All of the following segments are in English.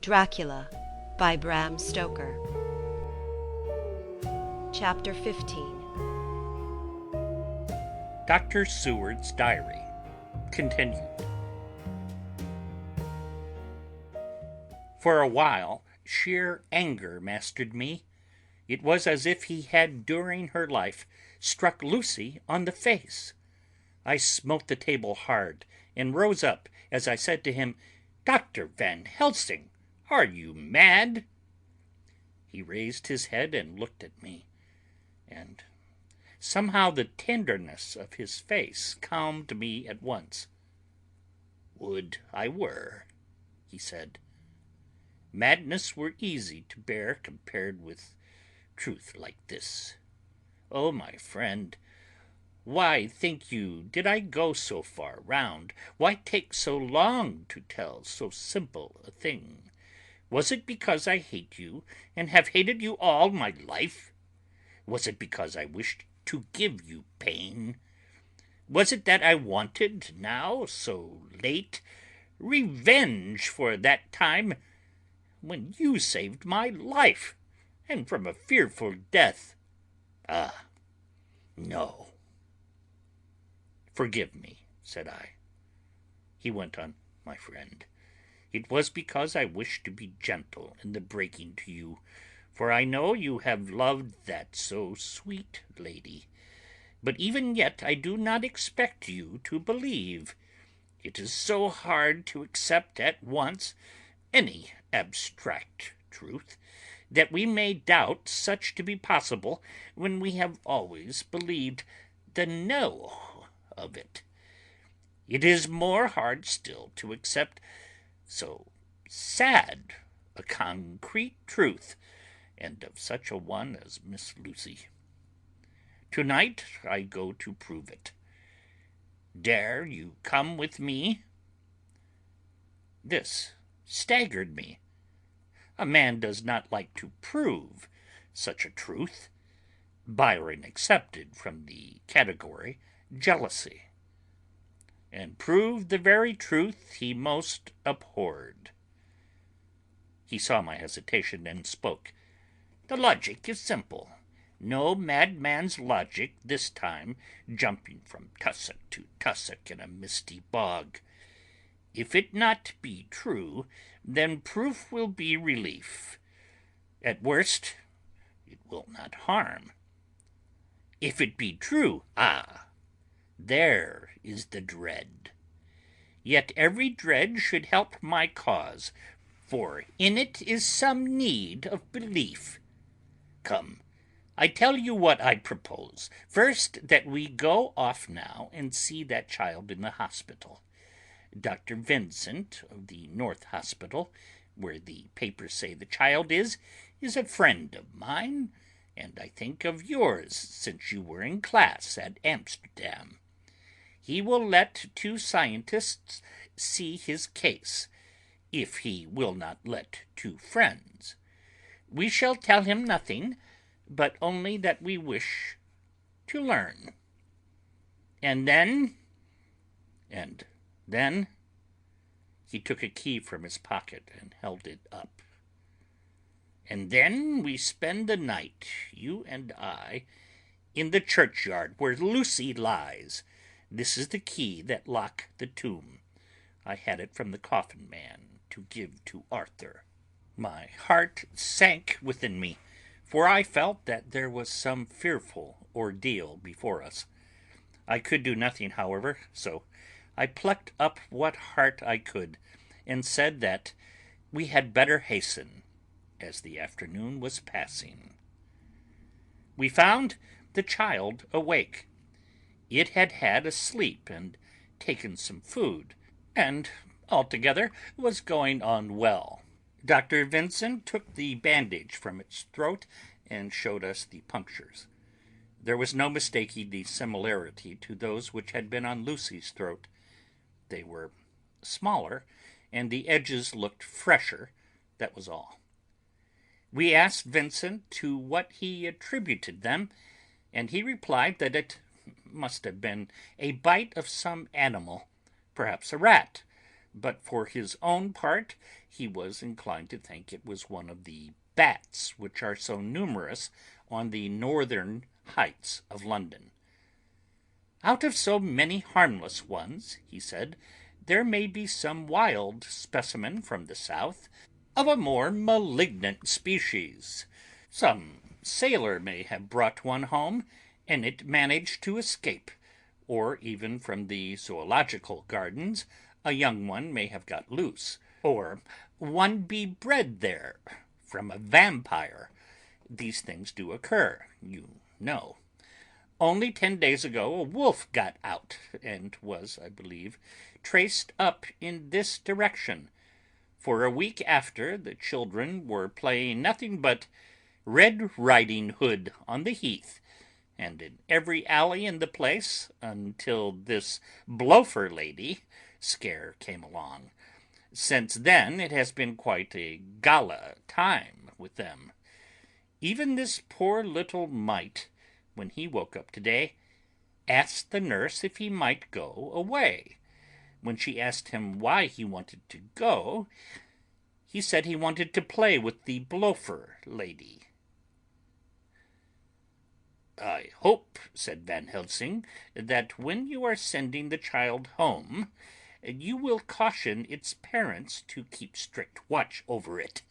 Dracula by Bram Stoker. Chapter 15. Dr. Seward's Diary. Continued. For a while, sheer anger mastered me. It was as if he had during her life struck Lucy on the face. I smote the table hard and rose up as I said to him, "Dr. Van Helsing, are you mad?" He raised his head and looked at me, and somehow the tenderness of his face calmed me at once. "Would I were," he said. "Madness were easy to bear compared with truth like this. Oh, my friend, why, think you, did I go so far round? Why take so long to tell so simple a thing? Was it because I hate you, and have hated you all my life? Was it because I wished to give you pain? Was it that I wanted, now so late, revenge for that time when you saved my life, and from a fearful death? Ah, no." "Forgive me," said I. He went on, "My friend, it was because I wished to be gentle in the breaking to you, for I know you have loved that so sweet lady. But even yet I do not expect you to believe. It is so hard to accept at once any abstract truth, that we may doubt such to be possible when we have always believed the no of it. It is more hard still to accept so sad a concrete truth, and of such a one as Miss Lucy. Tonight I go to prove it. Dare you come with me?" This staggered me. A man does not like to prove such a truth, Byron excepted from the category jealousy, and prove the very truth he most abhorred. He saw my hesitation and spoke. "The logic is simple. No madman's logic this time, jumping from tussock to tussock in a misty bog. If it not be true, then proof will be relief. At worst, it will not harm. If it be true, there is the dread. Yet every dread should help my cause, for in it is some need of belief. Come, I tell you what I propose. First, that we go off now and see that child in the hospital. Dr. Vincent of the North Hospital, where the papers say the child is a friend of mine, and I think of yours since you were in class at Amsterdam. He will let two scientists see his case, if he will not let two friends. We shall tell him nothing, but only that we wish to learn. And then, he took a key from his pocket and held it up. And then we spend the night, you and I, in the churchyard where Lucy lies. This is the key that locked the tomb. I had it from the coffin man to give to Arthur." My heart sank within me, for I felt that there was some fearful ordeal before us. I could do nothing, however, so I plucked up what heart I could, and said that we had better hasten, as the afternoon was passing. We found the child awake. It had had a sleep and taken some food, and altogether was going on well. Dr. Vincent took the bandage from its throat and showed us the punctures. There was no mistaking the similarity to those which had been on Lucy's throat. They were smaller, and the edges looked fresher, that was all. We asked Vincent to what he attributed them, and he replied that it must have been a bite of some animal, perhaps a rat, but for his own part he was inclined to think it was one of the bats which are so numerous on the northern heights of London. "Out of so many harmless ones," he said, "there may be some wild specimen from the south, of a more malignant species. Some sailor may have brought one home, and it managed to escape, or even from the zoological gardens a young one may have got loose, or one be bred there from a vampire. These things do occur, you know. Only 10 days ago a wolf got out, and was, I believe, traced up in this direction. For a week after, the children were playing nothing but Red Riding Hood on the heath, and in every alley in the place, until this Blofer lady scare came along. Since then it has been quite a gala time with them. Even this poor little mite, when he woke up today, asked the nurse if he might go away. When she asked him why he wanted to go, he said he wanted to play with the Blofer lady." "I hope," said Van Helsing, "that when you are sending the child home, you will caution its parents to keep strict watch over it.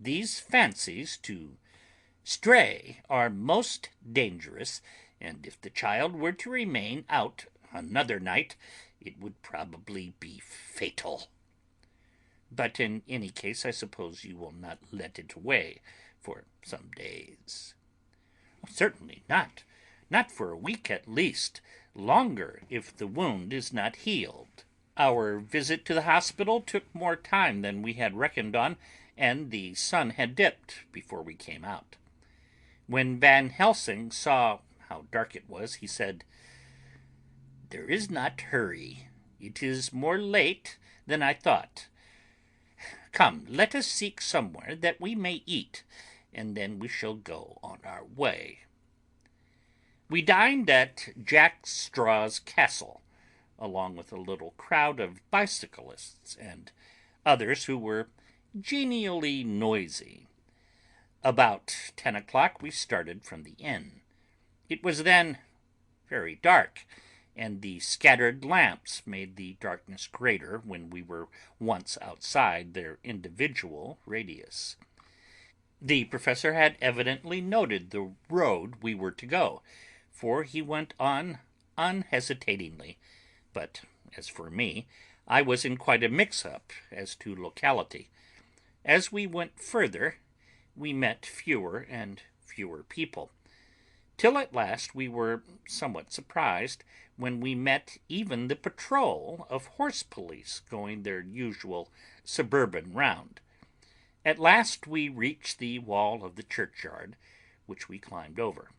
These fancies to stray are most dangerous, and if the child were to remain out another night, it would probably be fatal. But in any case, I suppose you will not let it away for some days." "Certainly not. Not for a week at least. Longer if the wound is not healed. Our visit to the hospital took more time than we had reckoned on, and the sun had dipped before we came out. When Van Helsing saw how dark it was, he said, 'There is not hurry. It is more late than I thought. Come, let us seek somewhere that we may eat, and then we shall go on our way.' We dined at Jack Straw's castle, along with a little crowd of bicyclists and others who were genially noisy. About 10 o'clock we started from the inn. It was then very dark, and the scattered lamps made the darkness greater when we were once outside their individual radius. The professor had evidently noted the road we were to go, for he went on unhesitatingly, but as for me, I was in quite a mix-up as to locality. As we went further, we met fewer and fewer people, till at last we were somewhat surprised when we met even the patrol of horse police going their usual suburban round. At last we reached the wall of the churchyard, which we climbed over.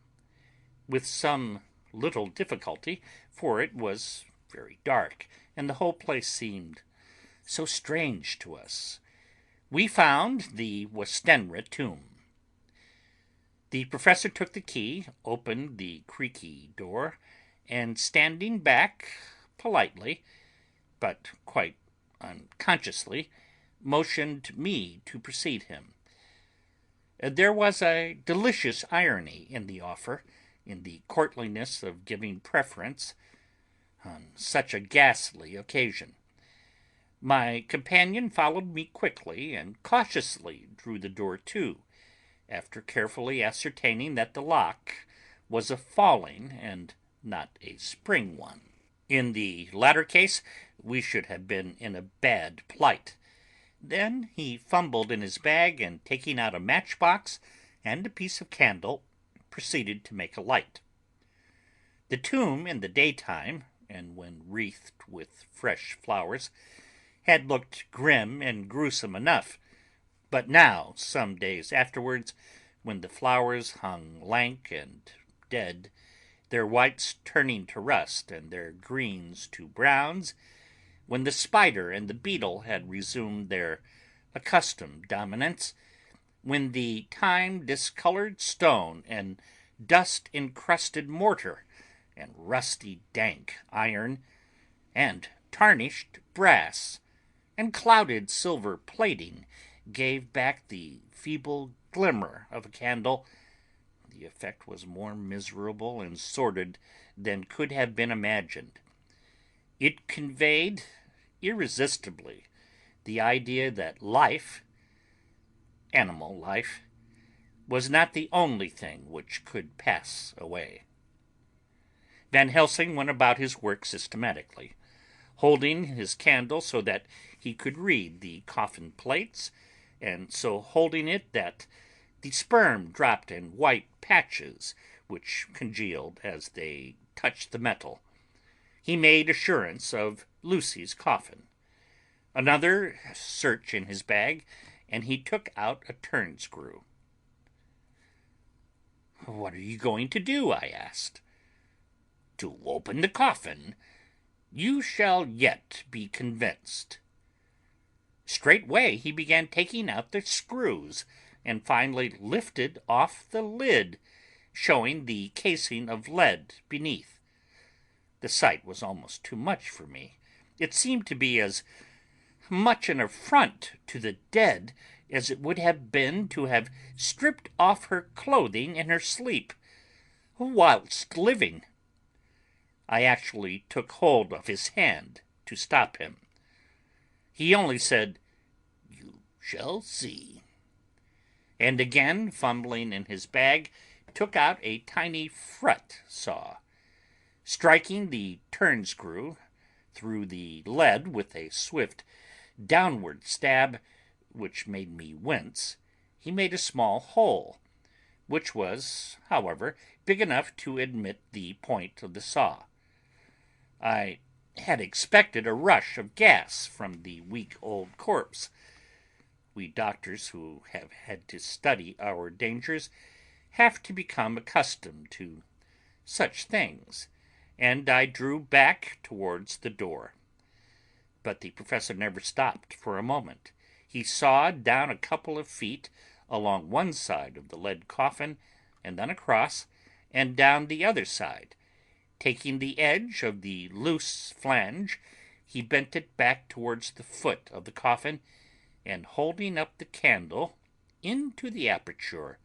With some little difficulty, for it was very dark, and the whole place seemed so strange to us, we found the Westenra tomb. The professor took the key, opened the creaky door, and standing back politely, but quite unconsciously, motioned me to precede him. There was a delicious irony in the offer, in the courtliness of giving preference on such a ghastly occasion. My companion followed me quickly and cautiously drew the door to, after carefully ascertaining that the lock was a falling and not a spring one. In the latter case we should have been in a bad plight. Then he fumbled in his bag, and taking out a matchbox and a piece of candle, proceeded to make a light. The tomb in the daytime, and when wreathed with fresh flowers, had looked grim and gruesome enough, but now, some days afterwards, when the flowers hung lank and dead, their whites turning to rust and their greens to browns, when the spider and the beetle had resumed their accustomed dominance, when the time-discolored stone and dust-encrusted mortar and rusty dank iron and tarnished brass and clouded silver plating gave back the feeble glimmer of a candle. The effect was more miserable and sordid than could have been imagined. It conveyed irresistibly the idea that life, animal life, was not the only thing which could pass away. Van Helsing went about his work systematically, holding his candle so that he could read the coffin plates, and so holding it that the sperm dropped in white patches which congealed as they touched the metal. He made assurance of Lucy's coffin. Another search in his bag, and he took out a turn-screw. "What are you going to do?" I asked. "To open the coffin. You shall yet be convinced." Straightway he began taking out the screws, and finally lifted off the lid, showing the casing of lead beneath. The sight was almost too much for me. It seemed to be as much an affront to the dead as it would have been to have stripped off her clothing in her sleep, whilst living. I actually took hold of his hand to stop him. He only said, "You shall see," and again fumbling in his bag, took out a tiny frut saw. Striking the turn-screw through the lead with a swift downward stab, which made me wince, he made a small hole, which was, however, big enough to admit the point of the saw. I had expected a rush of gas from the weak old corpse. We doctors who have had to study our dangers have to become accustomed to such things, and I drew back towards the door. But the professor never stopped for a moment. He sawed down a couple of feet along one side of the lead coffin, and then across, and down the other side. Taking the edge of the loose flange, he bent it back towards the foot of the coffin, and holding up the candle into the aperture,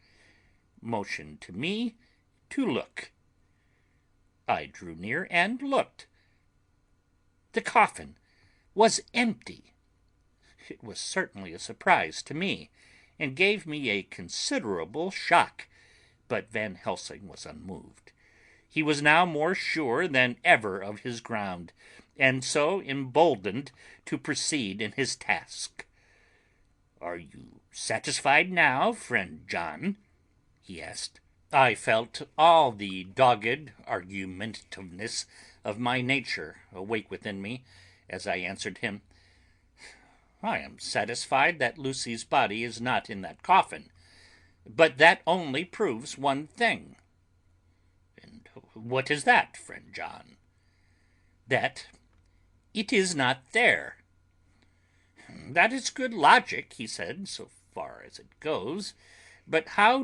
motioned to me to look. I drew near and looked. The coffin was empty. It was certainly a surprise to me, and gave me a considerable shock, but Van Helsing was unmoved. He was now more sure than ever of his ground, and so emboldened to proceed in his task. "Are you satisfied now, friend John?" he asked. I felt all the dogged argumentativeness of my nature awake within me as I answered him. "I am satisfied that Lucy's body is not in that coffin, but that only proves one thing." "And what is that, friend John?" "That it is not there." "That is good logic," he said, "so far as it goes. But how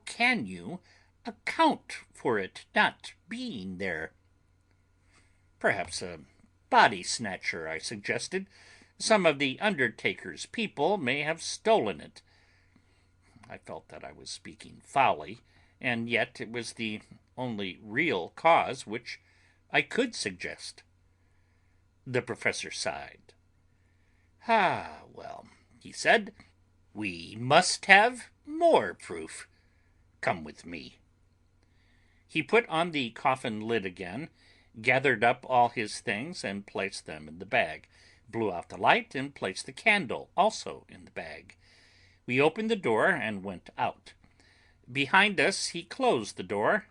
can you account for it not being there?" "Perhaps a body snatcher," I suggested. "Some of the undertaker's people may have stolen it." I felt that I was speaking foully, and yet it was the only real cause which I could suggest. The professor sighed. "Ah, well," he said, "we must have more proof. Come with me." He put on the coffin lid again, gathered up all his things and placed them in the bag, blew out the light and placed the candle also in the bag. We opened the door and went out. Behind us he closed the door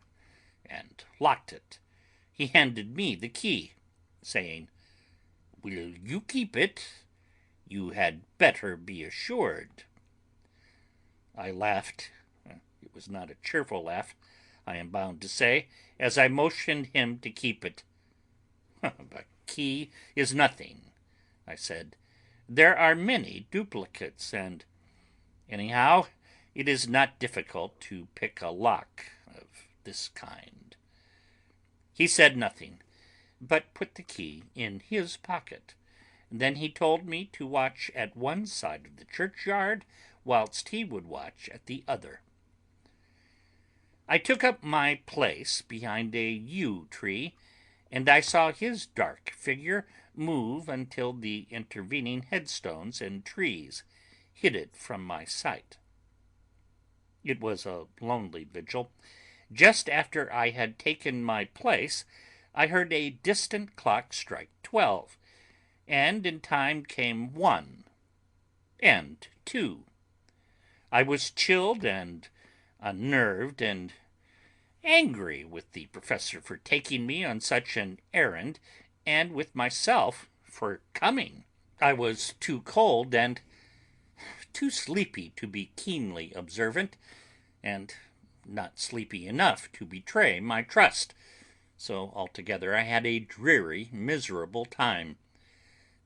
and locked it. He handed me the key, saying, "Will you keep it? You had better be assured." I laughed. It was not a cheerful laugh, I am bound to say, as I motioned him to keep it. "A key is nothing," I said. "There are many duplicates, and anyhow, it is not difficult to pick a lock of this kind." He said nothing, but put the key in his pocket, Then he told me to watch at one side of the churchyard, whilst he would watch at the other. I took up my place behind a yew tree, and I saw his dark figure move until the intervening headstones and trees hid it from my sight. It was a lonely vigil. Just after I had taken my place, I heard a distant clock strike 12, and in time came 1 and 2. I was chilled and unnerved and angry with the professor for taking me on such an errand, and with myself for coming. I was too cold and too sleepy to be keenly observant, and not sleepy enough to betray my trust, so altogether I had a dreary, miserable time.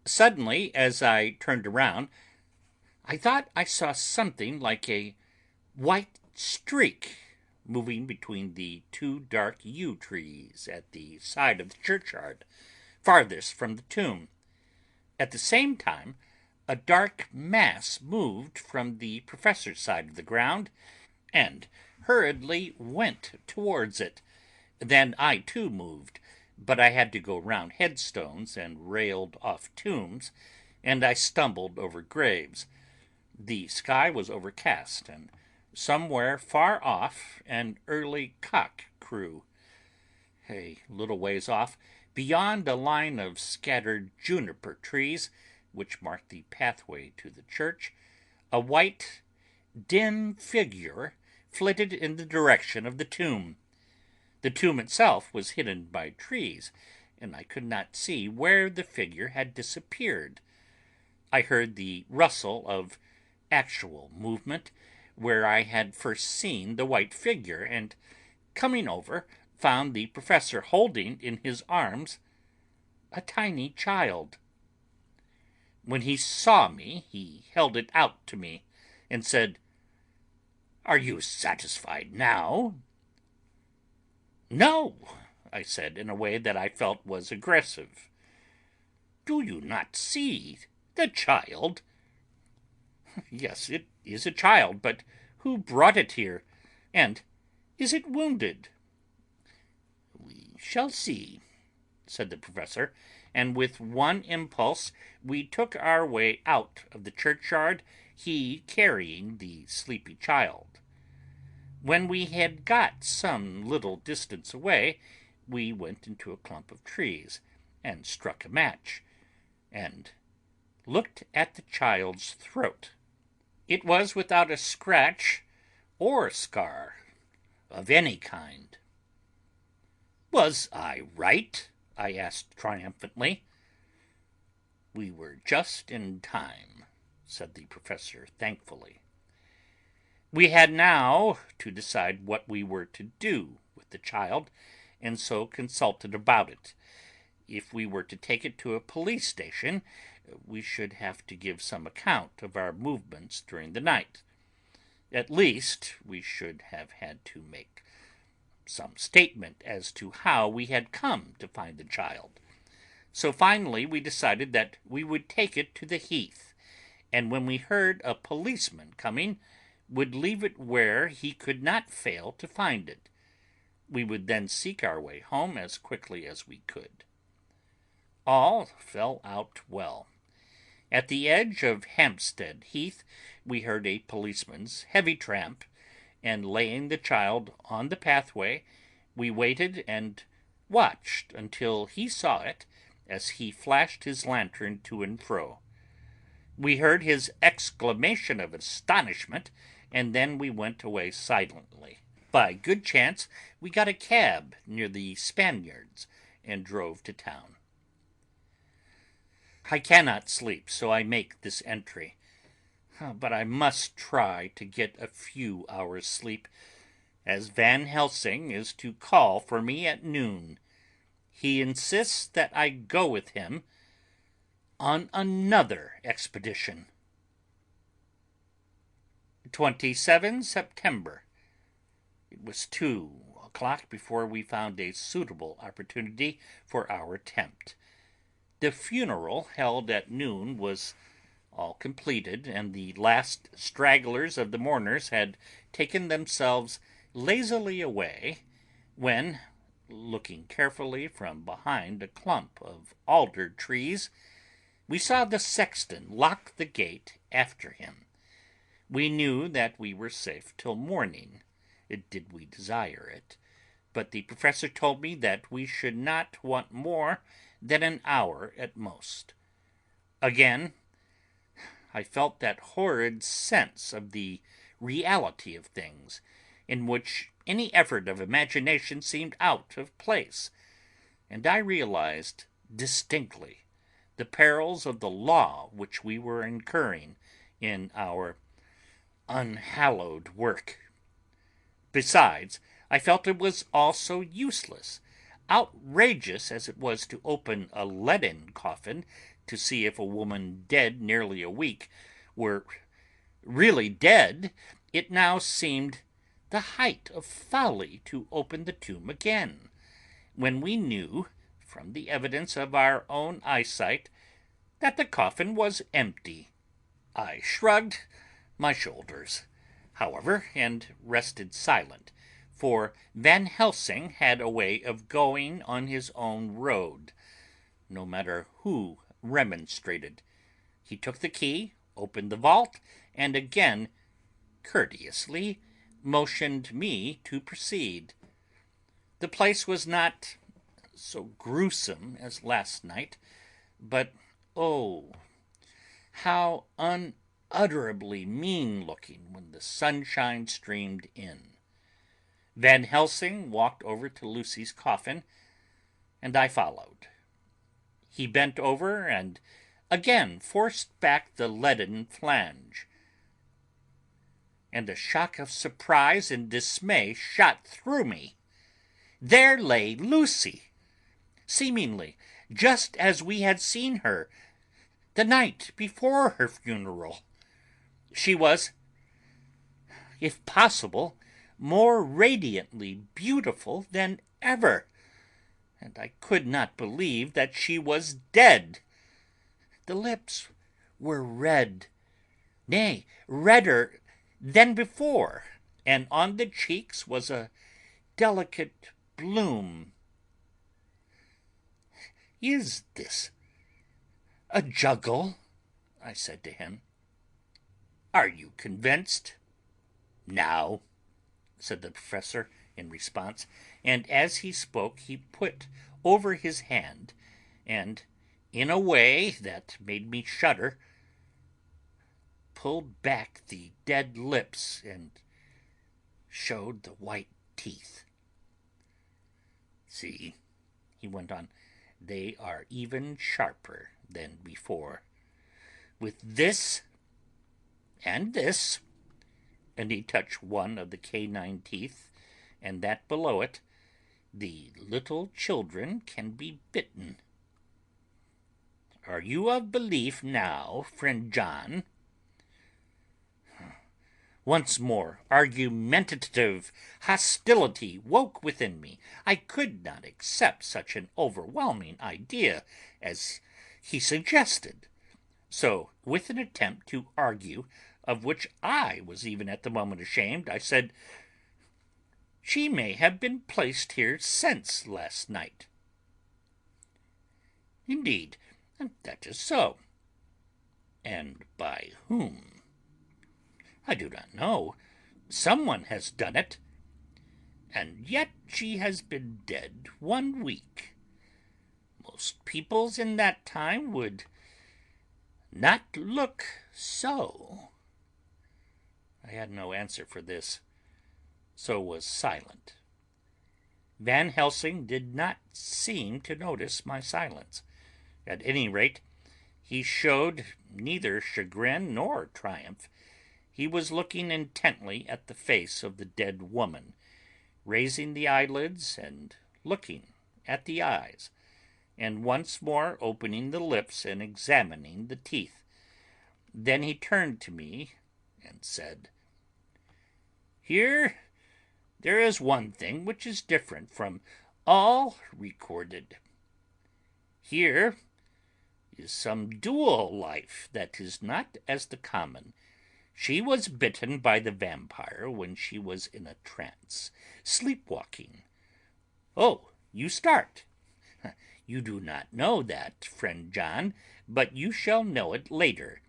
Suddenly, as I turned around, I thought I saw something like a white streak moving between the 2 dark yew trees at the side of the churchyard, farthest from the tomb. At the same time, a dark mass moved from the professor's side of the ground, and hurriedly went towards it. Then I too moved, but I had to go round headstones and railed off tombs, and I stumbled over graves. The sky was overcast, and somewhere far off an early cock crew. A little ways off, beyond a line of scattered juniper trees, which marked the pathway to the church, a white, dim figure flitted in the direction of the tomb. The tomb itself was hidden by trees, and I could not see where the figure had disappeared. I heard the rustle of actual movement where I had first seen the white figure, and, coming over, found the professor holding in his arms a tiny child. When he saw me, he held it out to me and said, "Are you satisfied now?" "No," I said in a way that I felt was aggressive. "Do you not see the child?" "Yes, it is a child, but who brought it here? And is it wounded?" "We shall see," said the professor, and with one impulse we took our way out of the churchyard, he carrying the sleepy child. When we had got some little distance away, we went into a clump of trees, and struck a match, and looked at the child's throat. It was without a scratch or scar of any kind. "Was I right?" I asked triumphantly. "We were just in time," said the professor thankfully. We had now to decide what we were to do with the child, and so consulted about it. If we were to take it to a police station, we should have to give some account of our movements during the night. At least, we should have had to make some statement as to how we had come to find the child. So finally we decided that we would take it to the heath, and when we heard a policeman coming, would leave it where he could not fail to find it. We would then seek our way home as quickly as we could. All fell out well. At the edge of Hampstead Heath we heard a policeman's heavy tramp, and laying the child on the pathway, we waited and watched until he saw it as he flashed his lantern to and fro. We heard his exclamation of astonishment, and then we went away silently. By good chance we got a cab near the Spaniards and drove to town. I cannot sleep, so I make this entry. But I must try to get a few hours' sleep, as Van Helsing is to call for me at noon. He insists that I go with him on another expedition. 27 September. It was 2 o'clock before we found a suitable opportunity for our attempt. The funeral held at noon was all completed, and the last stragglers of the mourners had taken themselves lazily away, when, looking carefully from behind a clump of alder trees, we saw the sexton lock the gate after him. We knew that we were safe till morning, did we desire it, but the professor told me that we should not want more than an hour at most. Again, I felt that horrid sense of the reality of things, in which any effort of imagination seemed out of place, and I realized distinctly the perils of the law which we were incurring in our unhallowed work. Besides, I felt it was also useless, outrageous as it was to open a leaden coffin to see if a woman dead nearly a week were really dead. It now seemed the height of folly to open the tomb again, when we knew, from the evidence of our own eyesight, that the coffin was empty. I shrugged my shoulders, however, and rested silent, for Van Helsing had a way of going on his own road, no matter who remonstrated. He took the key, opened the vault, and again courteously motioned me to proceed. The place was not so gruesome as last night, but oh, how unutterably mean-looking when the sunshine streamed in. Van Helsing walked over to Lucy's coffin, and I followed. He bent over and again forced back the leaden flange, and a shock of surprise and dismay shot through me. There lay Lucy, seemingly just as we had seen her the night before her funeral. She was, if possible, more radiantly beautiful than ever, and I could not believe that she was dead. The lips were red, nay, redder than before, and on the cheeks was a delicate bloom. "Is this a juggle?" I said to him. "Are you convinced?" "Now," said the professor in response, and as he spoke he put over his hand, and, in a way that made me shudder, pulled back the dead lips and showed the white teeth. "See," he went on, "they are even sharper than before. With this and this," and he touched one of the canine teeth and that below it, "the little children can be bitten. Are you of belief now, friend John?" Once more argumentative hostility woke within me. I could not accept such an overwhelming idea as he suggested. So, with an attempt to argue, of which I was even at the moment ashamed, I said, "She may have been placed here since last night." "Indeed, that is so." "And by whom?" "I do not know. Someone has done it." "And yet she has been dead 1 week. Most peoples in that time would not look so." I had no answer for this, so was silent. Van Helsing did not seem to notice my silence. At any rate, he showed neither chagrin nor triumph. He was looking intently at the face of the dead woman, raising the eyelids and looking at the eyes, and once more opening the lips and examining the teeth. Then he turned to me and said, "Here there is one thing which is different from all recorded. Here is some dual life that is not as the common. She was bitten by the vampire when she was in a trance, sleepwalking. Oh, you start. You do not know that, friend John, but you shall know it later.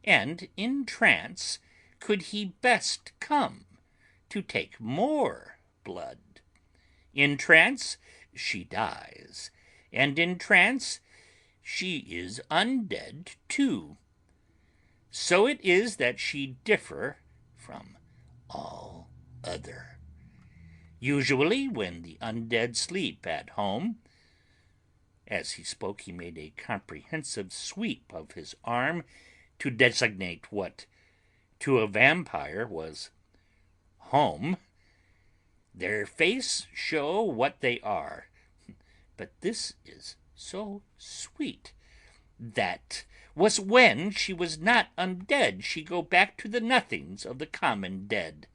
And in trance could he best come to take more blood. In trance she dies, and in trance she is undead too. So it is that she differ from all other. Usually when the undead sleep at home, as he spoke he made a comprehensive sweep of his arm to designate what to a vampire was home, their face show what they are. But this is so sweet. That was when she was not undead. She go back to the nothings of the common dead.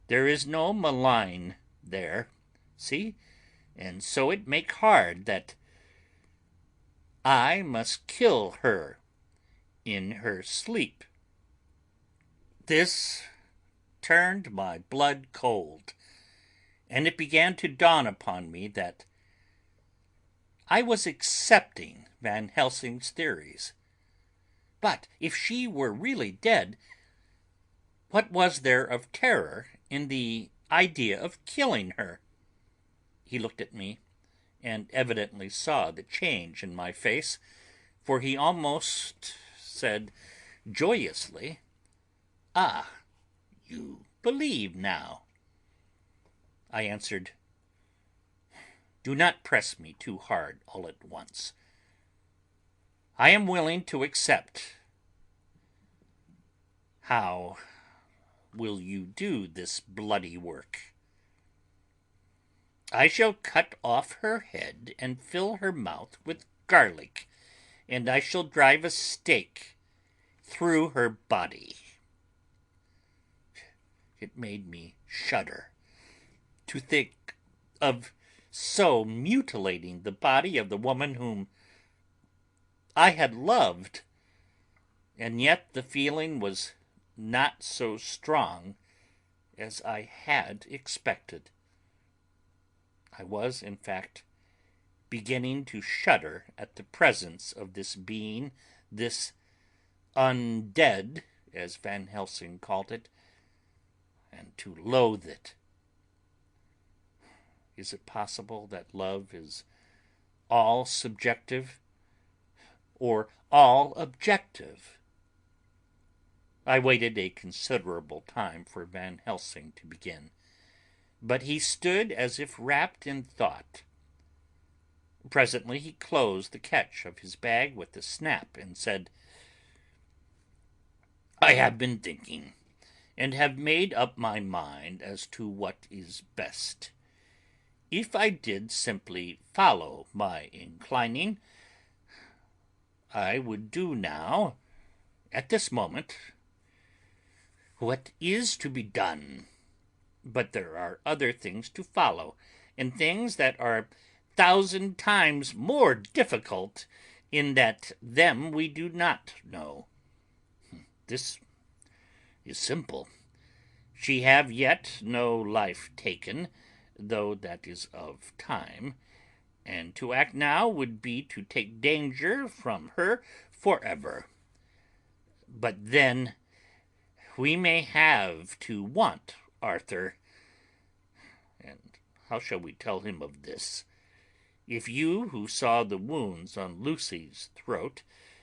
There is no malign there, see? And so it make hard that I must kill her in her sleep. This turned my blood cold, and it began to dawn upon me that I was accepting Van Helsing's theories. But if she were really dead, what was there of terror in the idea of killing her? He looked at me, and evidently saw the change in my face, for he almost said joyously, "Ah, you believe now." I answered, "Do not press me too hard all at once. I am willing to accept. How will you do this bloody work?" "I shall cut off her head and fill her mouth with garlic, and I shall drive a stake through her body." It made me shudder to think of so mutilating the body of the woman whom I had loved, and yet the feeling was not so strong as I had expected. I was, in fact, beginning to shudder at the presence of this being, this undead, as Van Helsing called it, and to loathe it. Is it possible that love is all subjective or all objective? I waited a considerable time for Van Helsing to begin, but he stood as if wrapped in thought. Presently he closed the catch of his bag with a snap and said, "I have been thinking, and have made up my mind as to what is best. If I did simply follow my inclining, I would do now, at this moment, what is to be done. But there are other things to follow, and things that are 1,000 times more difficult, in that them we do not know. This is simple. She have yet no life taken, though that is of time, and to act now would be to take danger from her forever. But then we may have to want Arthur, and how shall we tell him of this? If you, who saw the wounds on Lucy's throat,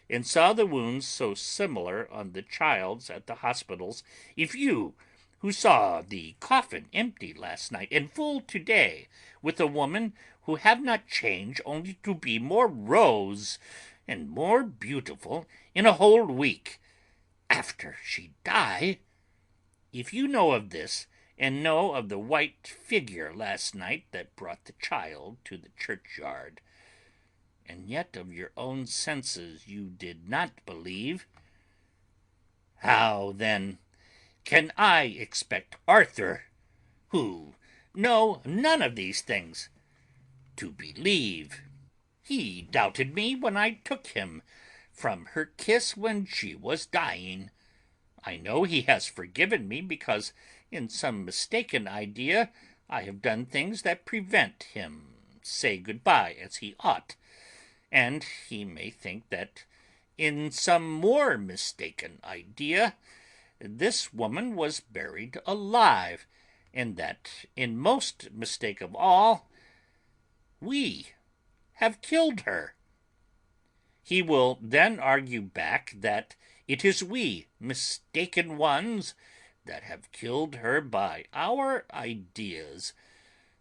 and saw the wounds so similar on the child's at the hospitals, if you, who saw the coffin empty last night and full to-day, with a woman who have not changed only to be more rose and more beautiful in a whole week after she die, if you know of this, and know of the white figure last night that brought the child to the churchyard, and yet of your own senses you did not believe, how then can I expect Arthur, who know none of these things, to believe? He doubted me when I took him from her kiss when she was dying. I know he has forgiven me because in some mistaken idea I have done things that prevent him say good-bye as he ought, and he may think that in some more mistaken idea this woman was buried alive, and that in most mistake of all we have killed her. He will then argue back that it is we mistaken ones that have killed her by our ideas,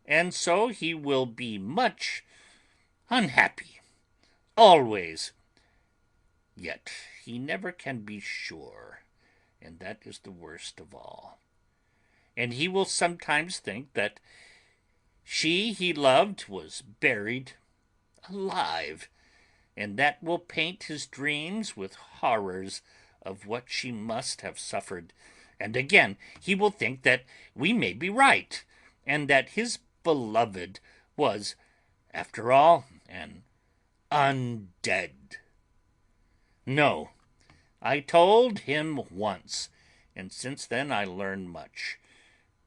and so he will be much unhappy, always. Yet he never can be sure, and that is the worst of all. And he will sometimes think that she he loved was buried alive, and that will paint his dreams with horrors of what she must have suffered. And again he will think that we may be right, and that his beloved was, after all, an undead. No, I told him once, and since then I learned much.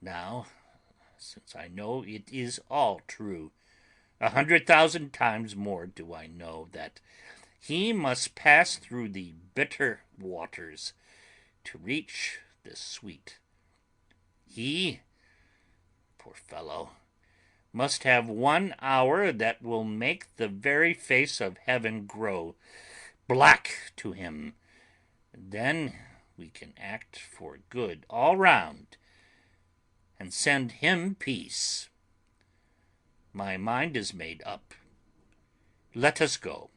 Now, since I know it is all true, 100,000 times more do I know that he must pass through the bitter waters to reach the sweet. He, poor fellow, must have 1 hour that will make the very face of heaven grow black to him. Then we can act for good all round and send him peace. My mind is made up. Let us go.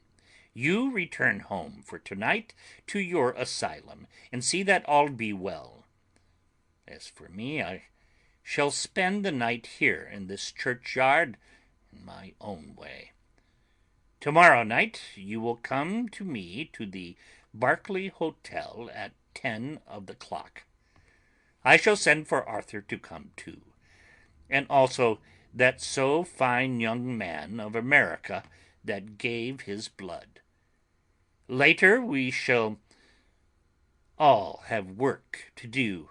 You return home for tonight to your asylum, and see that all be well. As for me, I shall spend the night here in this churchyard in my own way. Tomorrow night you will come to me to the Berkeley Hotel at 10 of the clock. I shall send for Arthur to come too, and also that so fine young man of America that gave his blood. Later we shall all have work to do.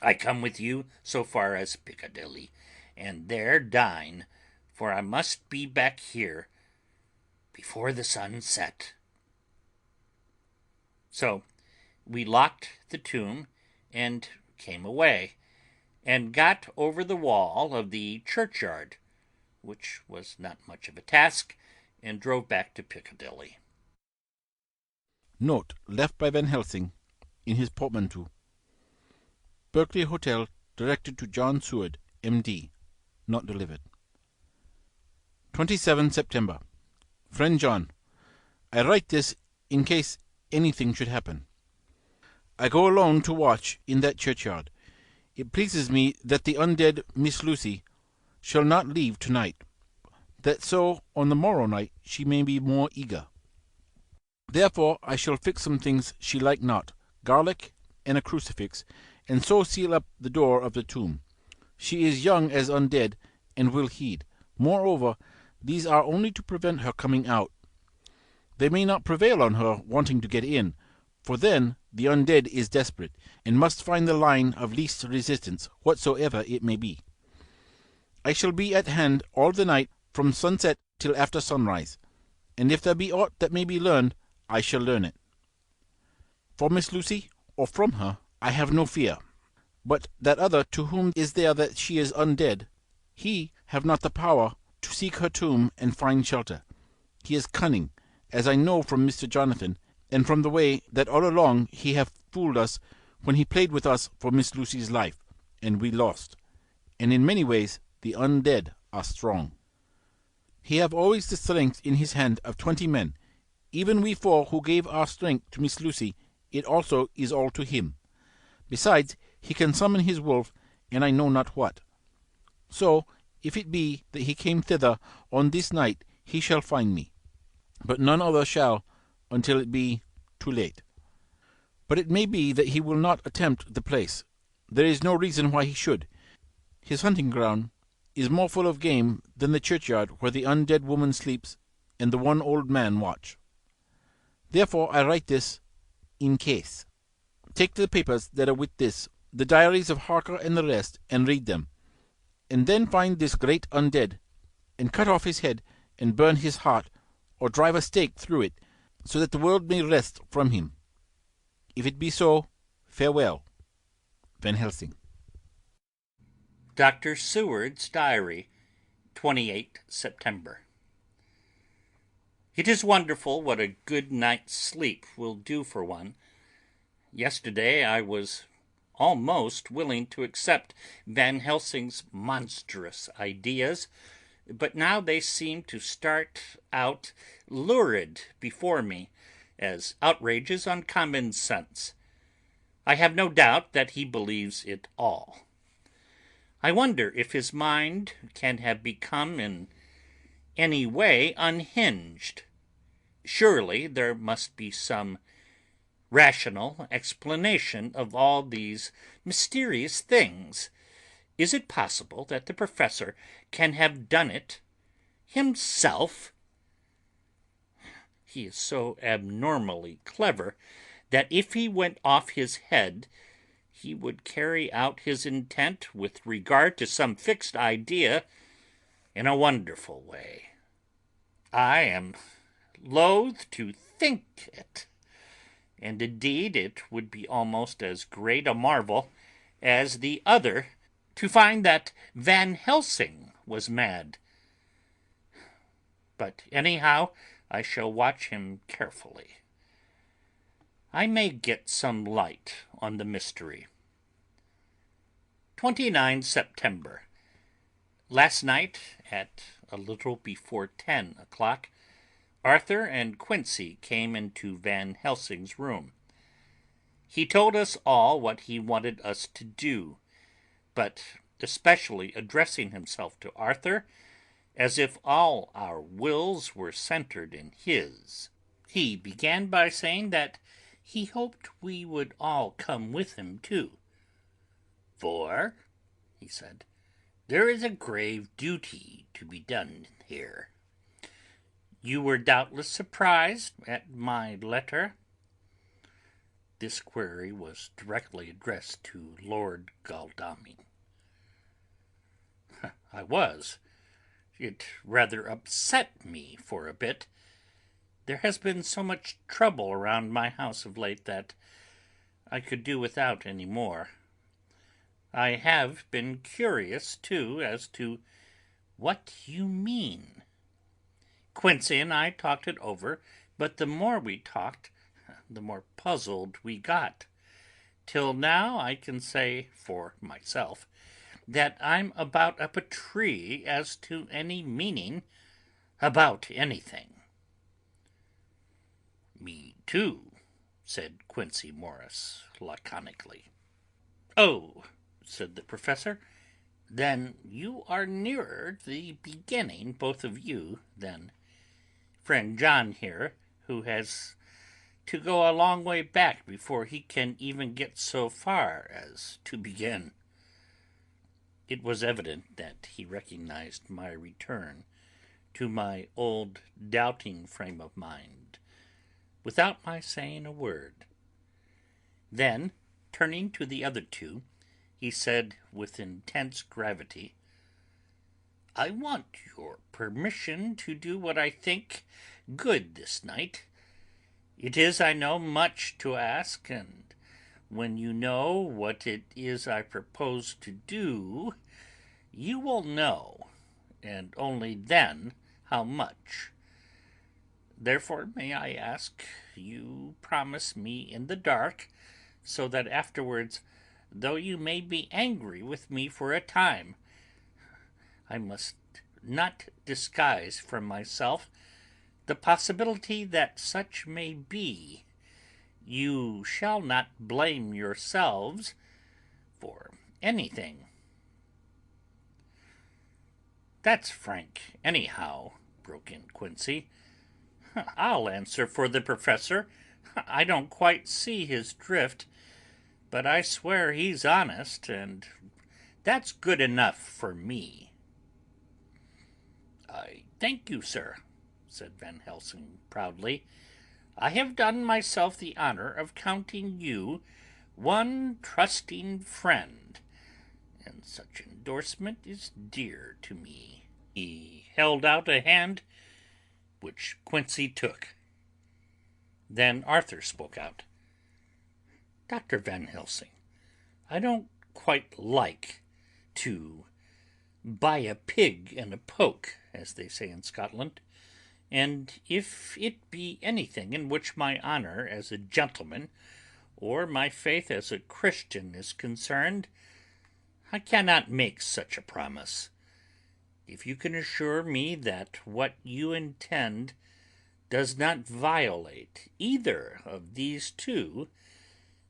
I come with you so far as Piccadilly, and there dine, for I must be back here before the sun set. So we locked the tomb and came away, and got over the wall of the churchyard, which was not much of a task, and drove back to Piccadilly. Note left by Van Helsing in his portmanteau. Berkeley Hotel, directed to John Seward, M.D. Not delivered. 27 September. Friend John, I write this in case anything should happen. I go alone to watch in that churchyard. It pleases me that the undead Miss Lucy shall not leave tonight, that so on the morrow night she may be more eager. Therefore I shall fix some things she like not, garlic and a crucifix, and so seal up the door of the tomb. She is young as undead, and will heed. Moreover, these are only to prevent her coming out. They may not prevail on her wanting to get in, for then the undead is desperate, and must find the line of least resistance, whatsoever it may be. I shall be at hand all the night from sunset till after sunrise, and if there be aught that may be learned, I shall learn it. For Miss Lucy, or from her, I have no fear. But that other to whom is there that she is undead, he have not the power to seek her tomb and find shelter. He is cunning, as I know from Mr. Jonathan, and from the way that all along he have fooled us when he played with us for Miss Lucy's life, and we lost. And in many ways the undead are strong. He have always the strength in his hand of 20 men. Even we 4 who gave our strength to Miss Lucy, it also is all to him. Besides, he can summon his wolf, and I know not what. So, if it be that he came thither on this night, he shall find me. But none other shall, until it be too late. But it may be that he will not attempt the place. There is no reason why he should. His hunting ground is more full of game than the churchyard where the undead woman sleeps and the one old man watch. Therefore I write this in case. Take the papers that are with this, the diaries of Harker and the rest, and read them, and then find this great undead, and cut off his head, and burn his heart, or drive a stake through it, so that the world may rest from him. If it be so, farewell. Van Helsing. Dr. Seward's Diary, 28 September. It is wonderful what a good night's sleep will do for one. Yesterday I was almost willing to accept Van Helsing's monstrous ideas, but now they seem to start out lurid before me as outrages on common sense. I have no doubt that he believes it all. I wonder if his mind can have become in any way unhinged. Surely there must be some rational explanation of all these mysterious things. Is it possible that the professor can have done it himself? He is so abnormally clever that if he went off his head, he would carry out his intent with regard to some fixed idea in a wonderful way. I am loath to think it, and indeed it would be almost as great a marvel as the other to find that Van Helsing was mad. But anyhow, I shall watch him carefully. I may get some light on the mystery. 29 September. Last night, at a little before 10 o'clock, Arthur and Quincey came into Van Helsing's room. He told us all what he wanted us to do, but especially addressing himself to Arthur, as if all our wills were centered in his. He began by saying that he hoped we would all come with him too. "For," he said, "there is a grave duty to be done here. You were doubtless surprised at my letter?" This query was directly addressed to Lord Godalming. "I was. It rather upset me for a bit. There has been so much trouble around my house of late that I could do without any more. I have been curious, too, as to what you mean. Quincey and I talked it over, but the more we talked, the more puzzled we got. Till now I can say, for myself, that I'm about up a tree as to any meaning about anything." "Me too," said Quincey Morris laconically. "Oh," said the professor, "then you are nearer the beginning, both of you, than friend John here, who has to go a long way back before he can even get so far as to begin." It was evident that he recognized my return to my old doubting frame of mind, without my saying a word. Then, turning to the other two, he said with intense gravity, "I want your permission to do what I think good this night. It is, I know, much to ask, and when you know what it is I propose to do, you will know, and only then, how much. Therefore, may I ask you promise me in the dark, so that afterwards, though you may be angry with me for a time, I must not disguise from myself the possibility that such may be. You shall not blame yourselves for anything." "That's frank, anyhow," broke in Quincey. "I'll answer for the professor. I don't quite see his drift, but I swear he's honest, and that's good enough for me." I thank you, sir, said Van Helsing proudly. I have done myself the honor of counting you one trusting friend, and such endorsement is dear to me. He held out a hand, which Quincey took. Then Arthur spoke out. Dr. Van Helsing, I don't quite like to buy a pig in a poke, as they say in Scotland, and if it be anything in which my honour as a gentleman or my faith as a Christian is concerned, I cannot make such a promise. If you can assure me that what you intend does not violate either of these two,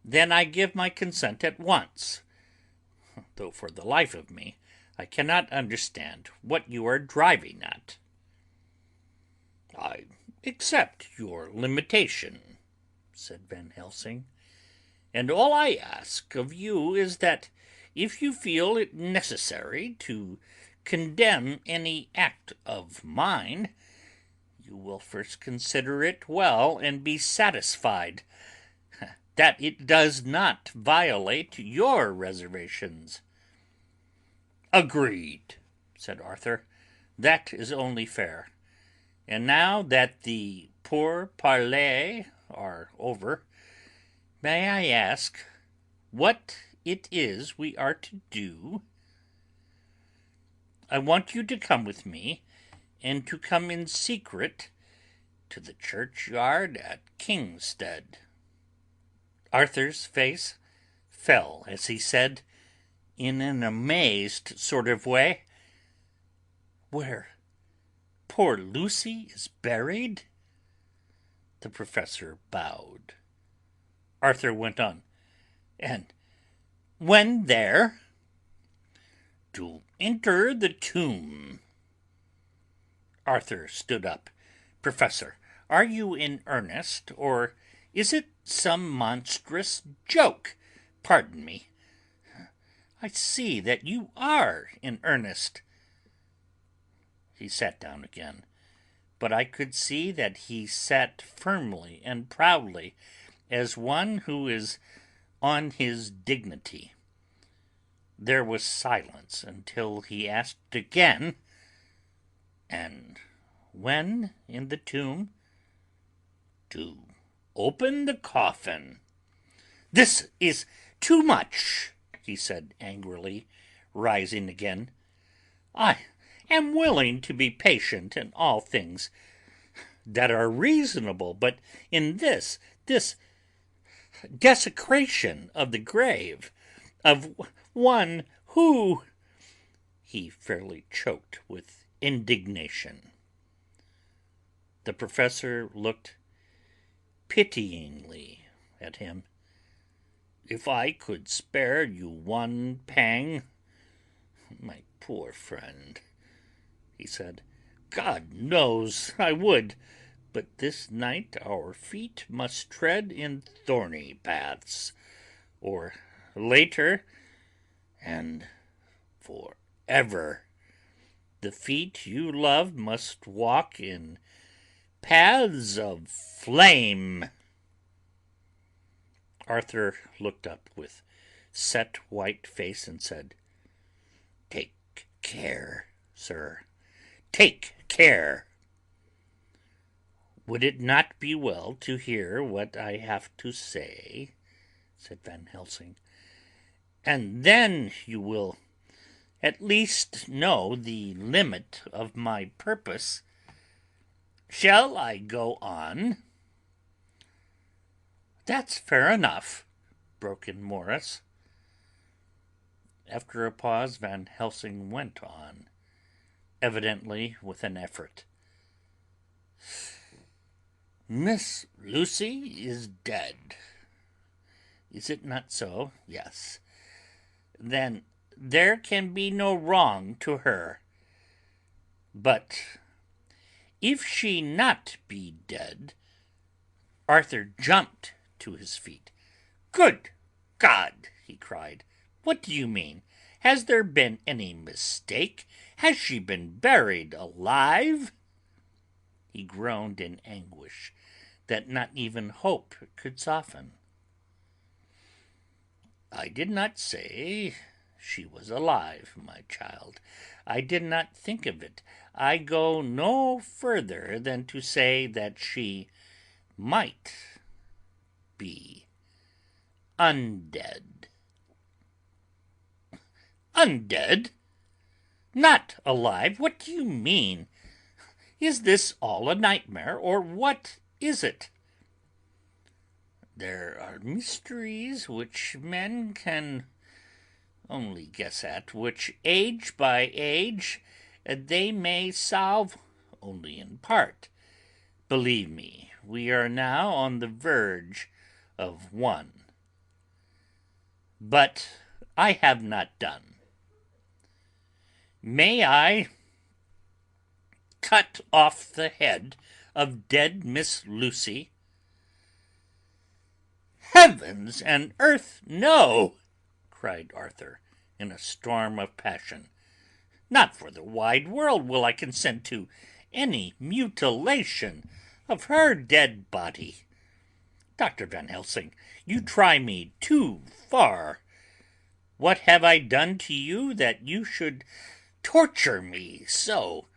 then I give my consent at once, though for the life of me I cannot understand what you are driving at. I accept your limitation, said Van Helsing, and all I ask of you is that if you feel it necessary to condemn any act of mine, you will first consider it well and be satisfied that it does not violate your reservations. Agreed, said Arthur. That is only fair. And now that the pourparlers are over, may I ask what it is we are to do? I want you to come with me, and to come in secret to the churchyard at Kingstead. Arthur's face fell as he said, in an amazed sort of way, Where poor Lucy is buried? The professor bowed. Arthur went on, And when there? To enter the tomb. Arthur stood up. Professor, are you in earnest, or is it some monstrous joke? Pardon me. I see that you are in earnest. He sat down again, but I could see that he sat firmly and proudly, as one who is on his dignity. There was silence until he asked again, And when in the tomb? To open the coffin. This is too much, he said angrily, rising again. I am willing to be patient in all things that are reasonable, but in this desecration of the grave of one who... He fairly choked with indignation. The professor looked pityingly at him. If I could spare you one pang, my poor friend, he said, God knows I would, but this night our feet must tread in thorny paths, or later, and forever, the feet you love must walk in paths of flame. Arthur looked up with set white face and said, Take care, sir. Take care. Would it not be well to hear what I have to say? Said Van Helsing. And then you will at least know the limit of my purpose. Shall I go on? That's fair enough, broke in Morris. After a pause, Van Helsing went on, evidently with an effort. Miss Lucy is dead. Is it not so? Yes. Then there can be no wrong to her. But if she not be dead... Arthur jumped to his feet. Good God, he cried. What do you mean? Has there been any mistake? Has she been buried alive?" He groaned in anguish that not even hope could soften. "I did not say she was alive, my child. I did not think of it. I go no further than to say that she might be undead." "Undead? Not alive? What do you mean? Is this all a nightmare, or what is it?" "There are mysteries which men can only guess at, which age by age they may solve only in part. Believe me, we are now on the verge of one. But I have not done. May I cut off the head of dead Miss Lucy?" "Heavens and earth, no!" cried Arthur, in a storm of passion. "Not for the wide world will I consent to any mutilation of her dead body. Dr. Van Helsing, you try me too far. What have I done to you that you should torture me so?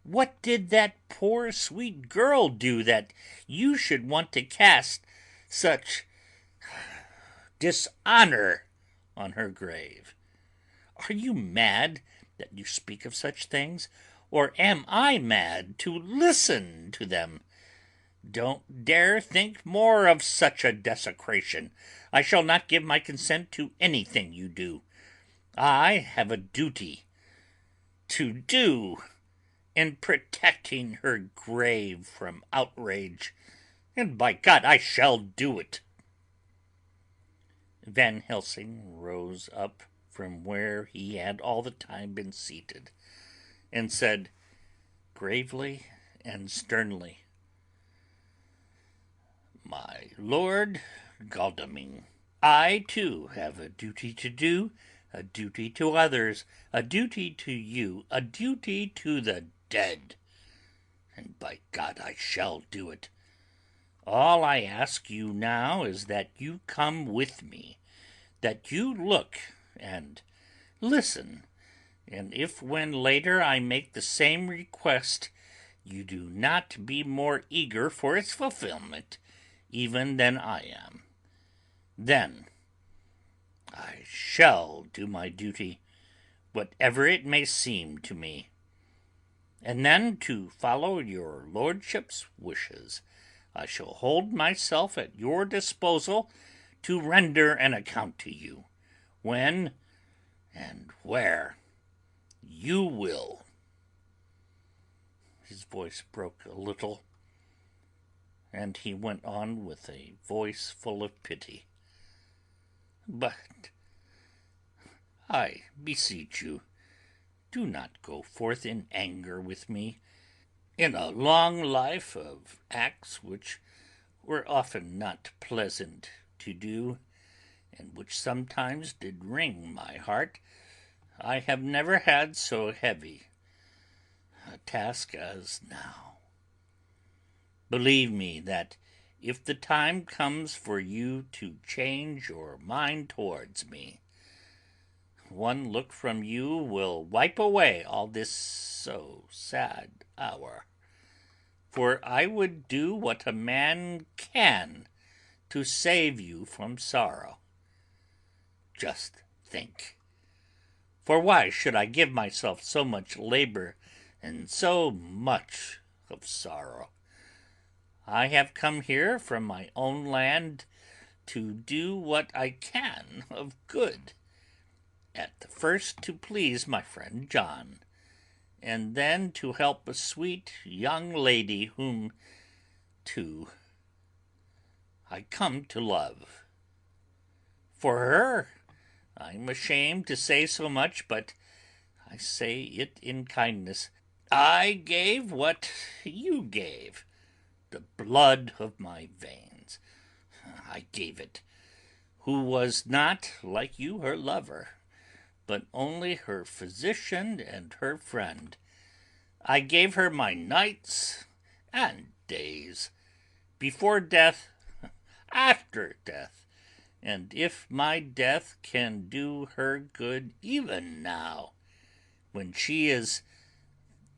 What did that poor sweet girl do that you should want to cast such dishonor on her grave? Are you mad that you speak of such things, or am I mad to listen to them? Don't dare think more of such a desecration. I shall not give my consent to anything you do. I have a duty to do in protecting her grave from outrage, and by God I shall do it." Van Helsing rose up from where he had all the time been seated, and said gravely and sternly, "My Lord Godalming, I too have a duty to do, a duty to others, a duty to you, a duty to the dead, and by God I shall do it. All I ask you now is that you come with me, that you look and listen, and if when later I make the same request you do not be more eager for its fulfillment even than I am, then I shall do my duty, whatever it may seem to me. And then, to follow your lordship's wishes, I shall hold myself at your disposal to render an account to you, when and where you will." His voice broke a little, and he went on with a voice full of pity. "But I beseech you, do not go forth in anger with me, in a long life of acts which were often not pleasant to do, and which sometimes did wring my heart. I have never had so heavy a task as now. Believe me that if the time comes for you to change your mind towards me, one look from you will wipe away all this so sad hour. For I would do what a man can to save you from sorrow. Just think. For why should I give myself so much labor and so much of sorrow? I have come here from my own land to do what I can of good, at the first to please my friend John, and then to help a sweet young lady whom, too, I come to love. For her, I'm ashamed to say so much, but I say it in kindness. I gave what you gave, the blood of my veins. I gave it, who was not, like you, her lover, but only her physician and her friend. I gave her my nights and days, before death, after death, and if my death can do her good even now, when she is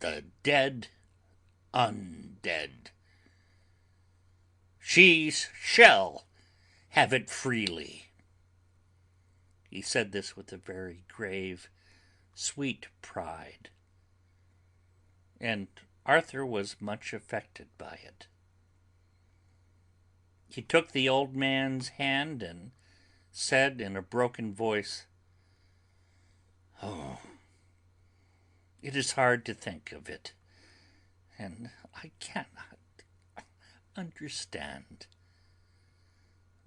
the dead undead, she shall have it freely. He said this with a very grave, sweet pride, and Arthur was much affected by it. He took the old man's hand and said in a broken voice, "Oh, it is hard to think of it, and I cannot understand.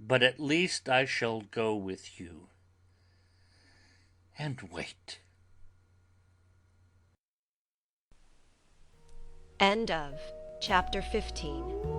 But at least I shall go with you and wait." End of chapter 15.